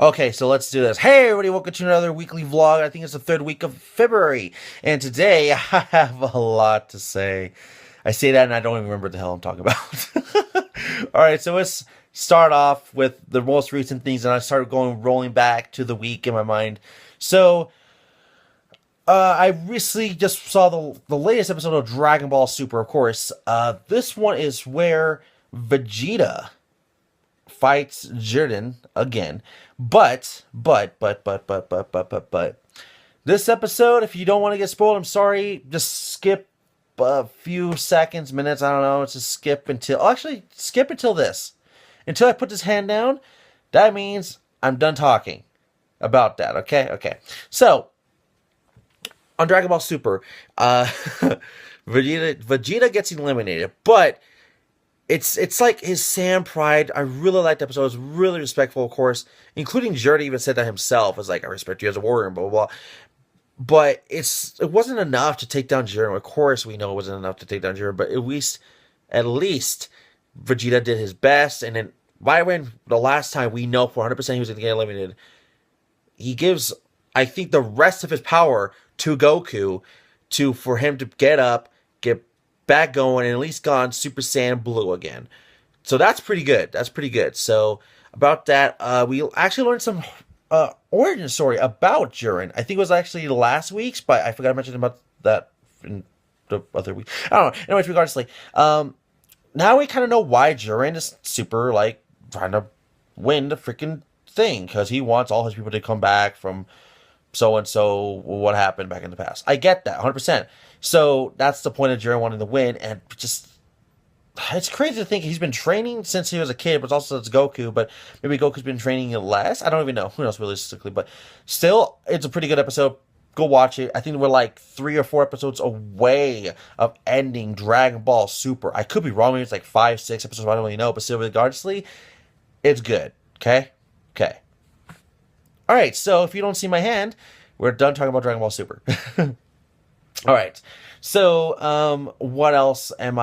Okay, so let's do this. Hey, everybody, welcome to another weekly vlog. I think it's the third week of February. And today, I have a lot to say. I say that and I don't even remember what the hell I'm talking about. Alright, so let's start off with the most recent things. And I started rolling back to the week in my mind. So, I recently just saw the latest episode of Dragon Ball Super, of course. This one is where Vegeta fights Jiren again. But this episode, if you don't want to get spoiled, I'm sorry. Just skip a few seconds, minutes. I don't know. Just skip until skip until this, until I put this hand down. That means I'm done talking about that. Okay. So on Dragon Ball Super, Vegeta gets eliminated, but it's like his Saiyan pride. I really liked the episode. It was really respectful, of course. Including Jordy even said that himself. It's like, I respect you as a warrior and blah, blah, blah. But it wasn't enough to take down Jiren. Of course, we know it wasn't enough to take down Jiren. But at least, Vegeta did his best. And then, by when the last time we know for 100% he was going to get eliminated, he gives, I think, the rest of his power to Goku for him to get up, get back going, and at least gone Super Saiyan Blue again. So that's pretty good. So about that, we actually learned some origin story about Jiren. I think it was actually last week's, but I forgot to mention about that in the other week. I don't know. Anyways, regardless, now we kind of know why Jiren is super, trying to win the freaking thing, because he wants all his people to come back from so-and-so, what happened back in the past. I get that, 100%. So that's the point of Jiren wanting to win, and just, it's crazy to think he's been training since he was a kid, but also it's Goku, but maybe Goku's been training less? I don't even know. Who knows realistically, but still, it's a pretty good episode. Go watch it. I think we're like 3 or 4 episodes away of ending Dragon Ball Super. I could be wrong. Maybe it's like 5, 6 episodes. I don't really know, but still, regardlessly, it's good. Okay? All right, so if you don't see my hand, we're done talking about Dragon Ball Super. All right, so what else has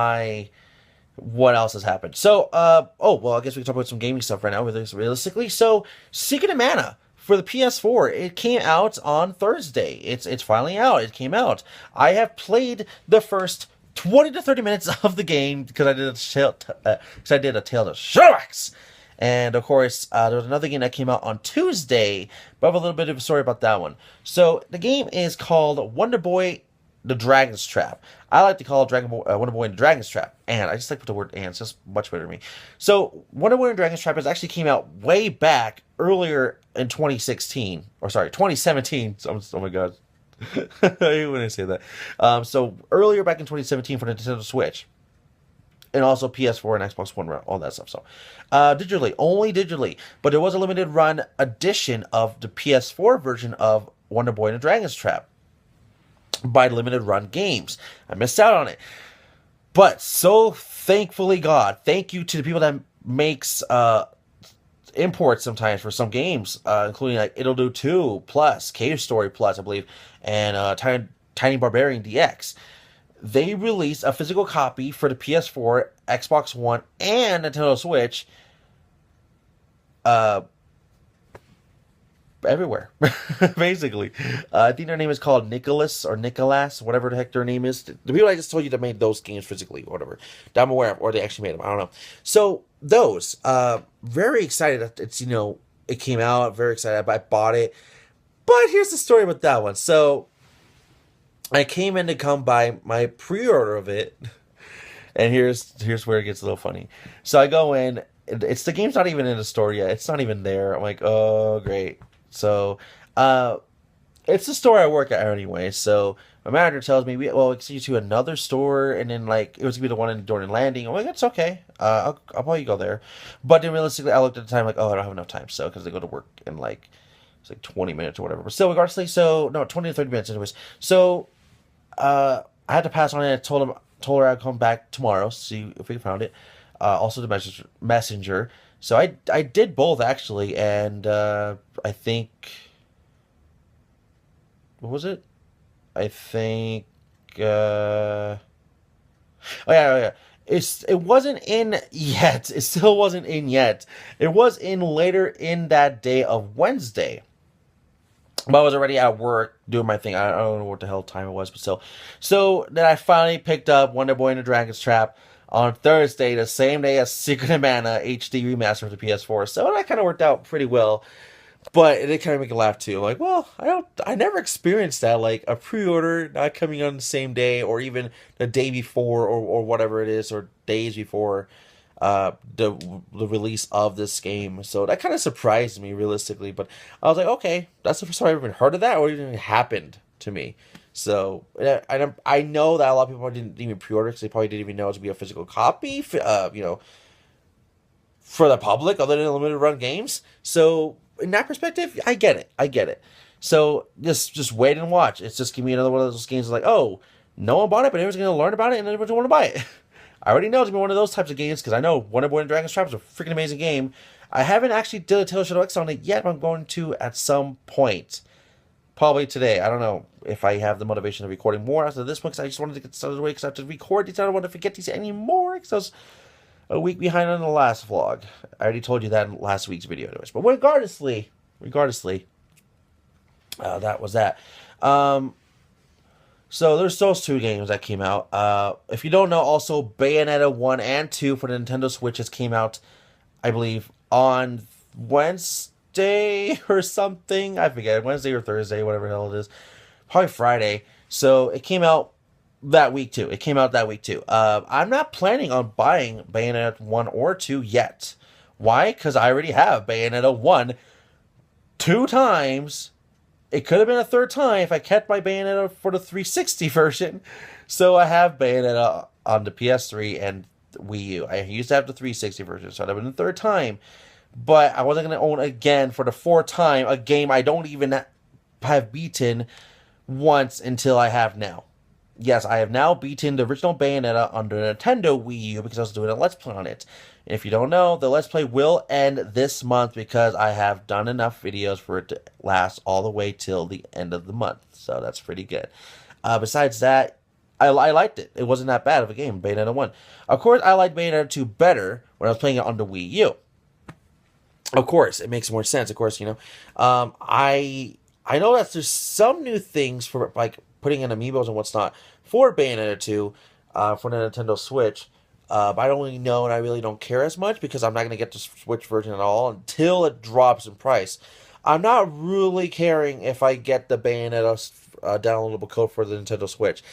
happened? So, I guess we can talk about some gaming stuff right now, realistically. So, Secret of Mana for the PS4, it came out on Thursday. It's finally out. It came out. I have played the first 20 to 30 minutes of the game because I did a Tale of Showmax. And, of course, there was another game that came out on Tuesday, but I have a little bit of a story about that one. So, the game is called Wonder Boy the Dragon's Trap. I like to call it Wonder Boy and the Dragon's Trap. And I just like the word and. It's just much better to me. So, Wonder Boy and Dragon's Trap has actually came out way back earlier in 2016. Or, sorry, 2017. Oh, my God. I hate when I say that. So, earlier back in 2017 for the Nintendo Switch. And also PS4 and Xbox One, all that stuff. So, only digitally. But there was a limited run edition of the PS4 version of Wonder Boy and the Dragon's Trap by Limited Run Games. I missed out on it. But so thankfully God, thank you to the people that makes imports sometimes for some games, including like It'll Do 2 Plus, Cave Story Plus, I believe, and Tiny Barbarian DX. They released a physical copy for the PS4, Xbox One, and Nintendo Switch. Everywhere, basically. I think their name is called Nicholas or Nicolas, whatever the heck their name is. The people I just told you that made those games physically, or whatever, that I'm aware of, or they actually made them. I don't know. So those, very excited that it came out. Very excited. I bought it. But here's the story with that one. So I came in to come buy my pre-order of it, and here's where it gets a little funny. So I go in. The game's not even in the store yet. It's not even there. I'm like, oh, great. So, it's the store I work at anyway. So my manager tells me, we'll send you to another store, and then it was gonna be the one in Jordan Landing. I'm like, that's okay. I'll probably go there. But then realistically, I looked at the time like, oh, I don't have enough time. So because they go to work in it's 20 minutes or whatever. But still, regardless, 20 to 30 minutes anyways. So, I had to pass on it. I told her I'd come back tomorrow, see if we found it. Also the messenger. So I did both actually, and I think, what was it? I think oh yeah. it wasn't in yet. It still wasn't in yet. It was in later in that day of Wednesday. But I was already at work doing my thing. I don't know what the hell time it was, but still. So then I finally picked up Wonder Boy and the Dragon's Trap on Thursday, the same day as Secret of Mana HD remaster for the PS4. So that kind of worked out pretty well. But it did kind of make me laugh too. Like, well, I never experienced that. Like a pre-order not coming on the same day, or even the day before, or whatever it is, or days before the release of this game. So that kind of surprised me, realistically. But I was like, okay, that's the first time I've even heard of that, or even happened to me. So I know that a lot of people didn't even pre-order because they probably didn't even know it would be a physical copy. For the public, other than limited run games. So in that perspective, I get it. I get it. So just wait and watch. It's just give me another one of those games like, oh, no one bought it, but everyone's going to learn about it and everyone's going to want to buy it. I already know it's going to be one of those types of games because I know Wonder Boy and Dragon's Trap is a freaking amazing game. I haven't actually did a Tale of Shadow X on it yet, but I'm going to at some point. Probably today. I don't know if I have the motivation of recording more after this one because I just wanted to get started away because I have to record these. I don't want to forget these anymore because I was a week behind on the last vlog. I already told you that in last week's video, anyways. But regardlessly, that was that. So there's those two games that came out. If you don't know, also Bayonetta 1 and 2 for the Nintendo Switch just came out, I believe, on Wednesday or something. I forget, Wednesday or Thursday, whatever the hell it is. Probably Friday. So it came out that week too. I'm not planning on buying Bayonetta 1 or 2 yet. Why? Because I already have Bayonetta 1 2 times. It could have been a third time if I kept my Bayonetta for the 360 version. So I have Bayonetta on the PS3 and Wii U. I used to have the 360 version, so that would have been the third time. But I wasn't going to own again for the fourth time a game I don't even have beaten once until I have now. Yes, I have now beaten the original Bayonetta on the Nintendo Wii U because I was doing a Let's Play on it. And if you don't know, the Let's Play will end this month because I have done enough videos for it to last all the way till the end of the month. So that's pretty good. Besides that, I liked it. It wasn't that bad of a game, Bayonetta 1. Of course, I liked Bayonetta 2 better when I was playing it on the Wii U. Of course, it makes more sense. Of course, I know that there's some new things for like putting in amiibos and what's not for Bayonetta 2 for the Nintendo Switch. But I don't really know and I really don't care as much because I'm not going to get the Switch version at all until it drops in price. I'm not really caring if I get the Bayonetta downloadable code for the Nintendo Switch.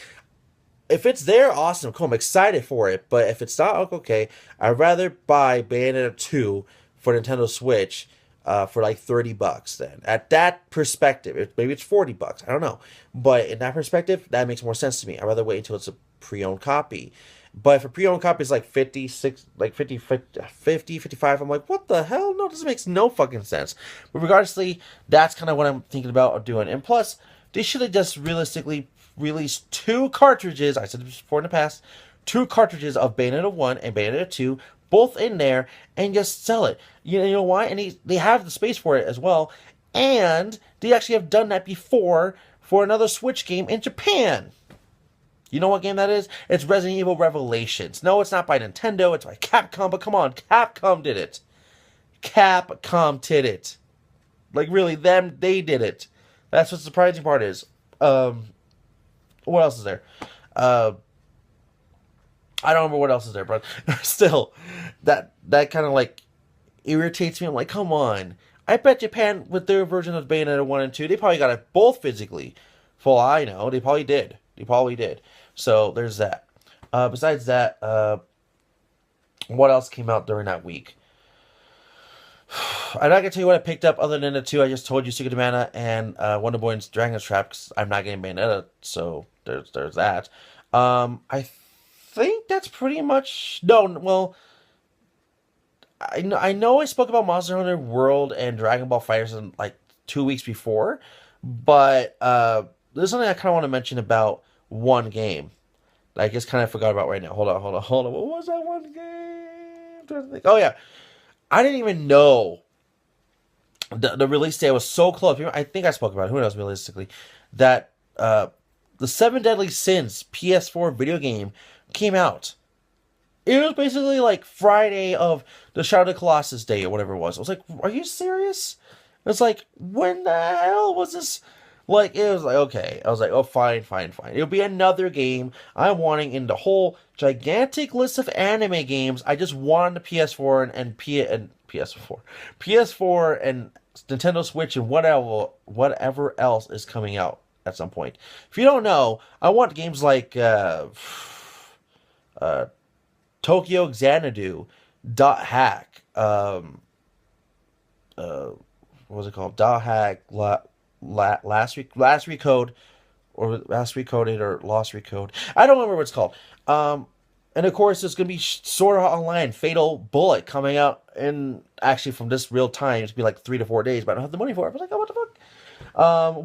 If it's there, awesome, cool, I'm excited for it. But if it's not, okay, I'd rather buy Bayonetta 2 for Nintendo Switch for like $30 then. At that perspective, maybe it's $40, I don't know. But in that perspective, that makes more sense to me. I'd rather wait until it's a pre-owned copy. But if a pre-owned copy is like 50, 55, I'm like, what the hell? No, this makes no fucking sense. But regardlessly, that's kind of what I'm thinking about doing. And plus, they should have just realistically released 2 cartridges. I said this before in the past. 2 cartridges of Bayonetta 1 and Bayonetta 2, both in there, and just sell it. You know why? And they have the space for it as well. And they actually have done that before for another Switch game in Japan. You know what game that is? It's Resident Evil Revelations. No, it's not by Nintendo. It's by Capcom. But come on, Capcom did it. Capcom did it. Like, really, they did it. That's what the surprising part is. What else is there? I don't remember what else is there, but still, that kind of, like, irritates me. I'm like, come on. I bet Japan, with their version of Bayonetta 1 and 2, they probably got it both physically. For all I know, they probably did. So, there's that. Besides that, what else came out during that week? I'm not going to tell you what I picked up other than the 2 I just told you, Secret of Mana and Wonder Boy and Dragon's Trap, because I'm not getting Bayonetta, so there's that. I think that's pretty much... No, well... I know I spoke about Monster Hunter World and Dragon Ball FighterZ in, like, 2 weeks before, but there's something I kind of want to mention about one game that I just kind of forgot about right now. Hold on. What was that one game? Oh, yeah. I didn't even know the release date was so close. I think I spoke about it. Who knows, realistically. That the 7 Deadly Sins PS4 video game came out. It was basically like Friday of the Shadow of the Colossus Day or whatever it was. I was like, are you serious? It's like, when the hell was this? Like, it was like, okay. I was like, oh, fine, fine, fine. It'll be another game I'm wanting in the whole gigantic list of anime games. I just wanted the PS4 and PS4. PS4 and Nintendo Switch and whatever else is coming out at some point. If you don't know, I want games like uh, Tokyo Xanadu, Dot Hack, what was it called? Dot Hack, last recode, or last recoded, or lost recode. I don't remember what it's called. And of course, there's gonna be Sword Art Online, Fatal Bullet coming out in actually from this real time. It's gonna be like 3 to 4 days, but I don't have the money for it. I was like, oh, what the fuck?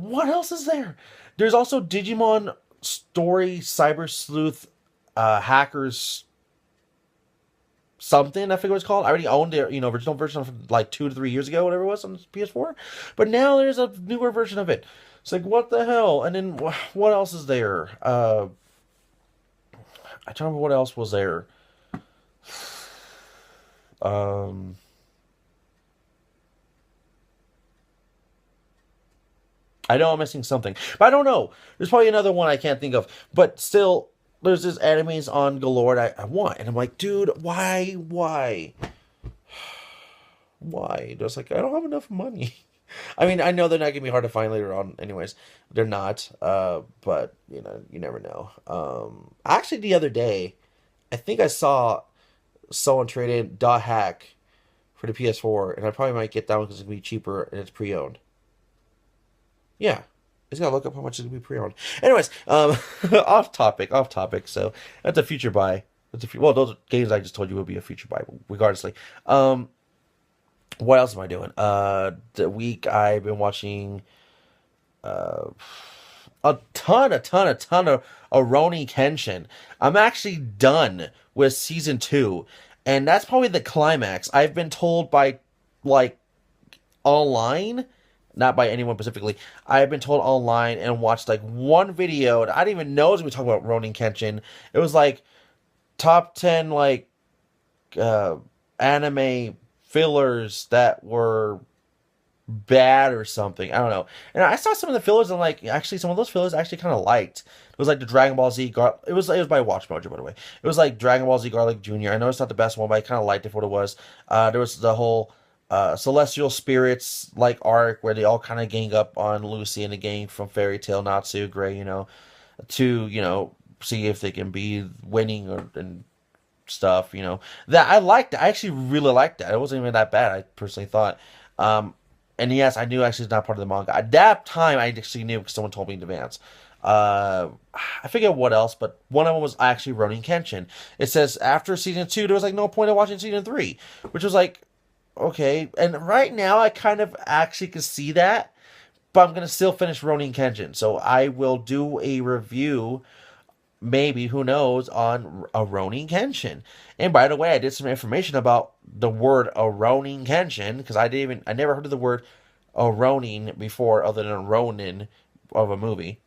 What else is there? There's also Digimon Story Cyber Sleuth Hackers something. I forget what it's called. I already owned the original version from like 2 to 3 years ago, whatever it was, on PS4. But now there's a newer version of it. It's like, what the hell? And then what else is there? I don't remember what else was there. Um, I know I'm missing something, but I don't know. There's probably another one I can't think of. But still, there's this animes on galore that I want, and I'm like, dude, why? Just like, I don't have enough money. I mean, I know they're not gonna be hard to find later on. Anyways, they're not. But you never know. Actually, the other day, I think I saw someone trade in Dot Hack for the PS4, and I probably might get that one because it's gonna be cheaper and it's pre-owned. Yeah, just gotta look up how much it's gonna be pre-owned. Anyways, off topic. So that's a future buy. Well, those games I just told you would be a future buy, regardlessly. What else am I doing? The week I've been watching uh a ton of Rurouni Kenshin. I'm actually done with season 2, and that's probably the climax. I've been told by, like, online, not by anyone specifically. I've been told online and watched like one video, and I didn't even know as we talking about Rurouni Kenshin. It was like top 10 like uh anime fillers that were bad or something. I don't know. And I saw some of the fillers, and like, actually some of those fillers I actually kind of liked. It was like the Dragon Ball Z it was by Watch Mojo, by the way. It was like Dragon Ball Z Garlic Jr. I know it's not the best one, but I kind of liked it for what it was. There was the whole Celestial Spirits like arc where they all kind of gang up on Lucy and the gang from Fairy Tail, Natsu, Gray, to see if they can be winning and stuff. That I liked. I actually really liked that. It wasn't even that bad. I personally thought. And yes, I knew actually it's not part of the manga. At that time, I actually knew because someone told me in advance. I forget what else, but one of them was actually Rurouni Kenshin. It says after season 2, there was like no point in watching season 3, which was like, okay. And right now, I kind of actually can see that, but I'm gonna still finish Rurouni Kenshin, so I will do a review, maybe, who knows, on a Ronin Kenshin. And by the way, I did some information about the word a Ronin Kenshin, because I never heard of the word a Ronin before, other than a Ronin of a movie.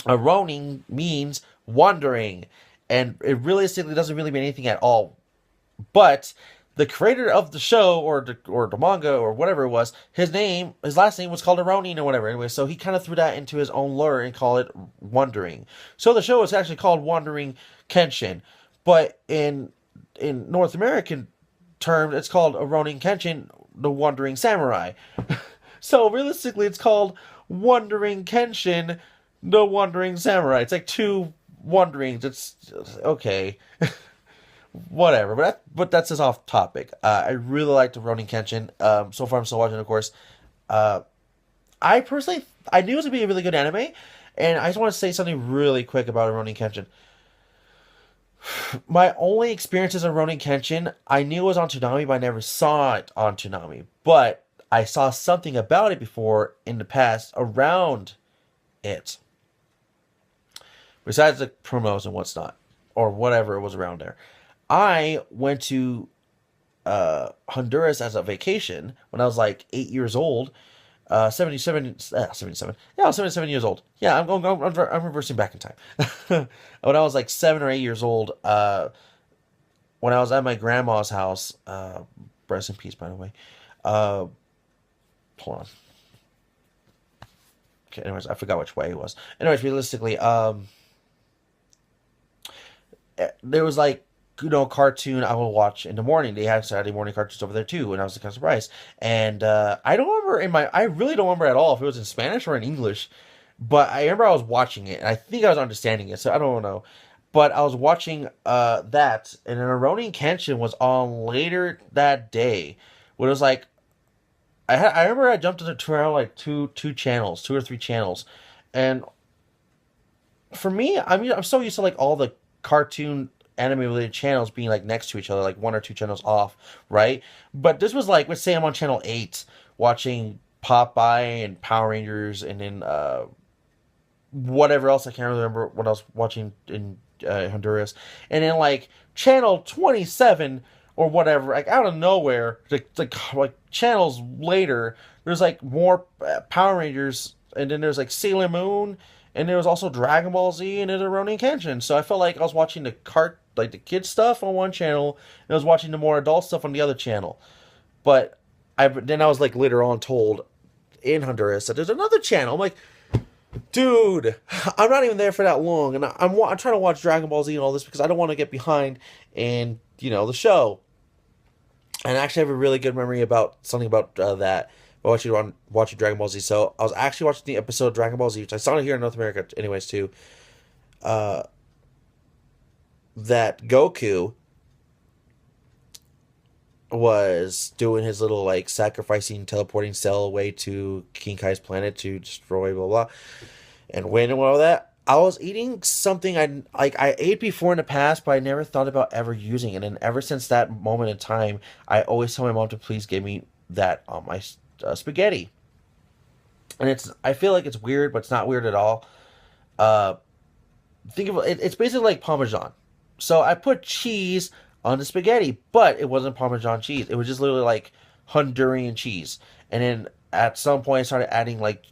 A Ronin means wandering, and it realistically doesn't really mean anything at all. But the creator of the show, or the manga, or whatever it was, his last name was called Rurouni or whatever. Anyway, so he kind of threw that into his own lore and called it Wandering. So the show is actually called Wandering Kenshin, but in North American terms, it's called Rurouni Kenshin, the Wandering Samurai. So realistically, it's called Wandering Kenshin, the Wandering Samurai. It's like two wanderings. It's okay. Whatever, but that's just off topic. I really like the Rurouni Kenshin. So far I'm still watching, of course. I personally, I knew it was gonna be a really good anime, and I just want to say something really quick about Rurouni Kenshin. My only experiences of Rurouni Kenshin, I knew it was on Toonami, but I never saw it on Toonami. But I saw something about it before in the past around it, besides the promos and what's not, or whatever it was around there. I went to Honduras as a vacation when I was like 8 years old. 77. Yeah, I was 77 years old. Yeah, I'm reversing back in time. When I was like 7 or 8 years old, when I was at my grandma's house, rest in peace, by the way. Uh, hold on. Okay, anyways, I forgot which way it was. Anyways, realistically, there was like cartoon I would watch in the morning. They had Saturday morning cartoons over there too, and I was kind of surprised. And I don't remember I really don't remember at all if it was in Spanish or in English, but I remember I was watching it, and I think I was understanding it. So I don't know, but I was watching that, and then Rurouni Kenshin was on later that day. When it was like I remember I jumped into around like two channels, two or three channels, and for me, I mean, I'm so used to like all the cartoon anime related channels being like next to each other, like one or two channels off, right? But this was like, let's say I'm on channel 8 watching Popeye and Power Rangers, and then whatever else I can't really remember what I was watching in Honduras, and then like channel 27 or whatever, like out of nowhere, like channels later, there's like more Power Rangers, and then there's like Sailor Moon, and there was also Dragon Ball Z and Rurouni Kenshin. So I felt like I was watching like the kid stuff on one channel, and I was watching the more adult stuff on the other channel. But I was like later on told in Honduras that there's another channel. I'm like, dude, I'm not even there for that long, and I'm trying to watch Dragon Ball Z and all this because I don't want to get behind in the show. And I actually have a really good memory about something about that. Watching Dragon Ball Z. So I was actually watching the episode of Dragon Ball Z, which I saw it here in North America, anyways, too. Uh, that Goku was doing his little like sacrificing, teleporting cell away to King Kai's planet to destroy blah blah. And when and all that, I was eating something I ate before in the past, but I never thought about ever using it. And ever since that moment in time, I always tell my mom to please give me that on my spaghetti. And I feel like it's weird, but it's not weird at all. Uh, think of it, it's basically like Parmesan. So I put cheese on the spaghetti, but it wasn't Parmesan cheese. It was just literally like Honduran cheese. And then at some point, I started adding like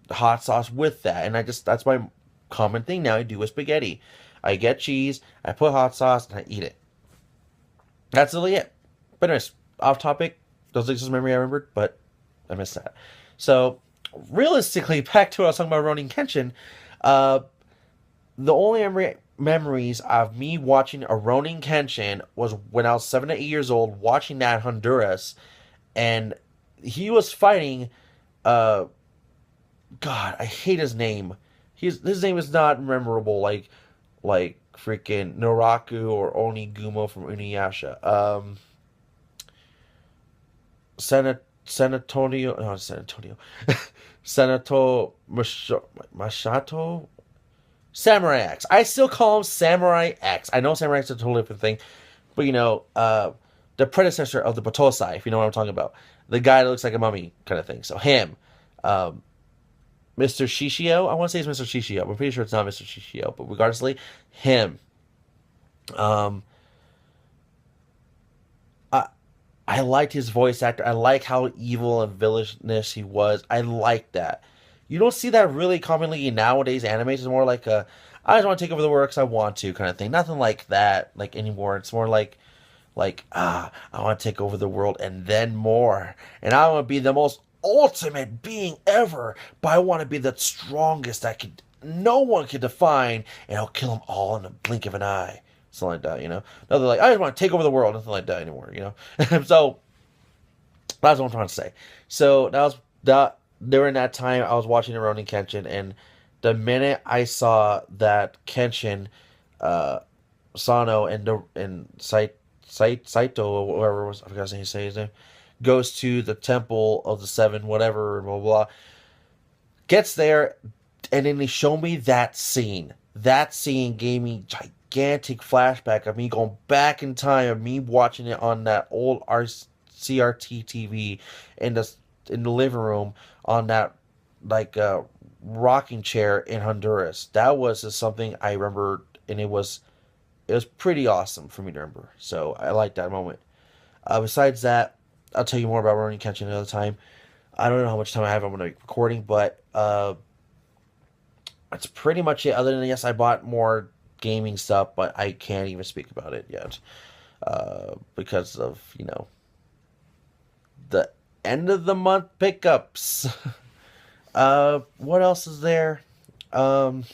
hot sauce with that, and that's my common thing now. I do with spaghetti. I get cheese, I put hot sauce, and I eat it. That's really it. But anyways, off topic. Those are just memory I remembered, but I missed that. So realistically, back to what I was talking about Rurouni Kenshin. Uh, the only memories of me watching a Rurouni Kenshin was when I was 7 to 8 years old, watching that in Honduras, and he was fighting. God, I hate his name. His name is not memorable like freaking Noraku or Onigumo from Inuyasha. San Antonio, no, San Antonio, Senato Masato, Samurai X. I still call him Samurai X. I know Samurai X is a totally different thing, but the predecessor of the Batosai, if you know what I'm talking about, the guy that looks like a mummy kind of thing. So him, Mr. Shishio, I want to say it's Mr. Shishio. I'm pretty sure it's not Mr. Shishio, but regardlessly, him. Um, I liked his voice actor. I like how evil and villainous he was. I like that. You don't see that really commonly in nowadays animes. It's more like I just want to take over the world because I want to kind of thing. Nothing like that like anymore. It's more I want to take over the world and then more. And I want to be the most ultimate being ever. But I want to be the strongest no one can define, and I'll kill them all in the blink of an eye. Something like that, No, they're like, I just want to take over the world. Nothing like that anymore, So that's what I'm trying to say. So that was that. During that time, I was watching the Rurouni Kenshin, and the minute I saw that Kenshin, Sano, and Saito, or whoever it was, I forgot to say his name, goes to the Temple of the Seven, whatever, blah blah. Gets there, and then they show me that scene. That scene gave me gigantic flashback of me going back in time, of me watching it on that old CRT TV in the living room on that rocking chair in Honduras. That was just something I remember, and it was pretty awesome for me to remember. So I like that moment. Besides that, I'll tell you more about Rurouni Kenshin another time. I don't know how much time I have. I'm going to be recording, but that's pretty much it. Other than, yes, I bought more gaming stuff, but I can't even speak about it yet because of, the end of the month pickups. What else is there? Um,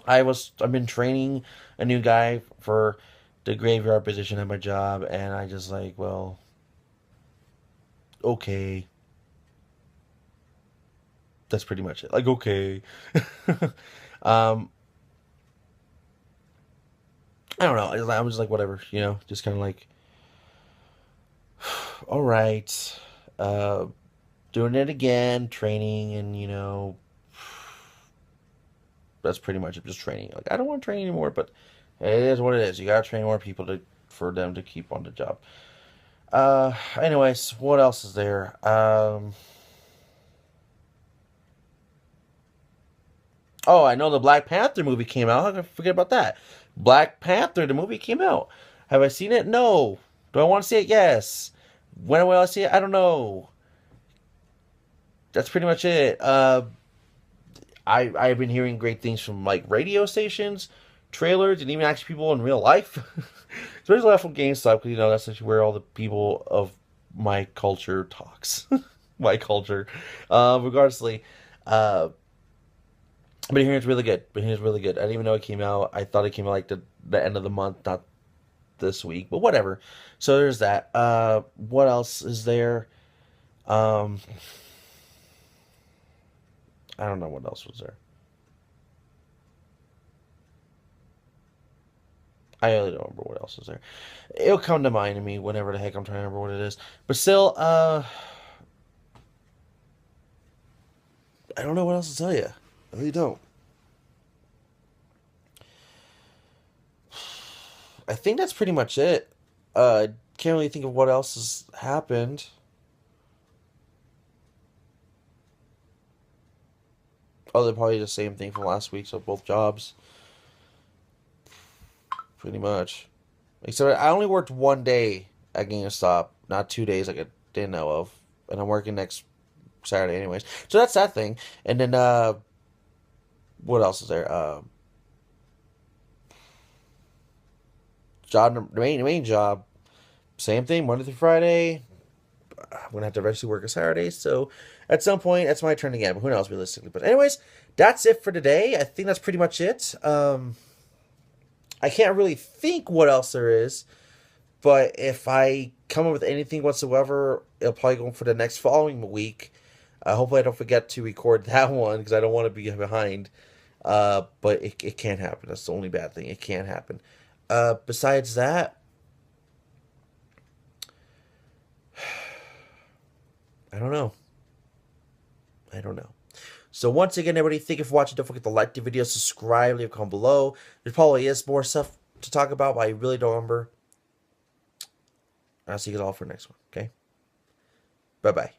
I've been training a new guy for the graveyard position at my job, and I just like, well, okay, that's pretty much it. Like, okay. um, I don't know. I was just like, whatever, just kind of like, all right, uh, doing it again, training, and that's pretty much it. Just training. Like, I don't want to train anymore, but it is what it is. You gotta train more people for them to keep on the job. Anyways, what else is there? Oh, I know the Black Panther movie came out. How could I forget about that? Black Panther, the movie came out. Have I seen it? No. Do I want to see it? Yes. When will I see it? I don't know. That's pretty much it. I've been hearing great things from like radio stations, trailers, and even actually people in real life. Especially a lot from GameStop because that's actually where all the people of my culture talks. My culture, regardlessly. But hearing it's really good. But hearing it's really good. I didn't even know it came out. I thought it came out like the end of the month, not this week. But whatever. So there's that. What else is there? Um, I don't know what else was there. I really don't remember what else is there. It'll come to mind to me whenever the heck I'm trying to remember what it is. But still, I don't know what else to tell you. I really don't. I think that's pretty much it. Can't really think of what else has happened. Oh, they're probably the same thing from last week, so both jobs. Pretty much. Except I only worked one day at GameStop, not 2 days like I didn't know of. And I'm working next Saturday anyways. So that's that thing. And then what else is there? The main job, same thing, Monday through Friday. I'm gonna have to eventually work a Saturday, so at some point it's my turn again. But who knows, realistically? But anyways, that's it for today. I think that's pretty much it. I can't really think what else there is, but if I come up with anything whatsoever, it'll probably go for the next following week. Hopefully, I don't forget to record that one because I don't want to be behind. But it can't happen. That's the only bad thing. It can't happen. Besides that, I don't know. I don't know. So once again, everybody, thank you for watching. Don't forget to like the video, subscribe, leave a comment below. There probably is more stuff to talk about, but I really don't remember. I'll see you all for the next one. Okay? Bye-bye.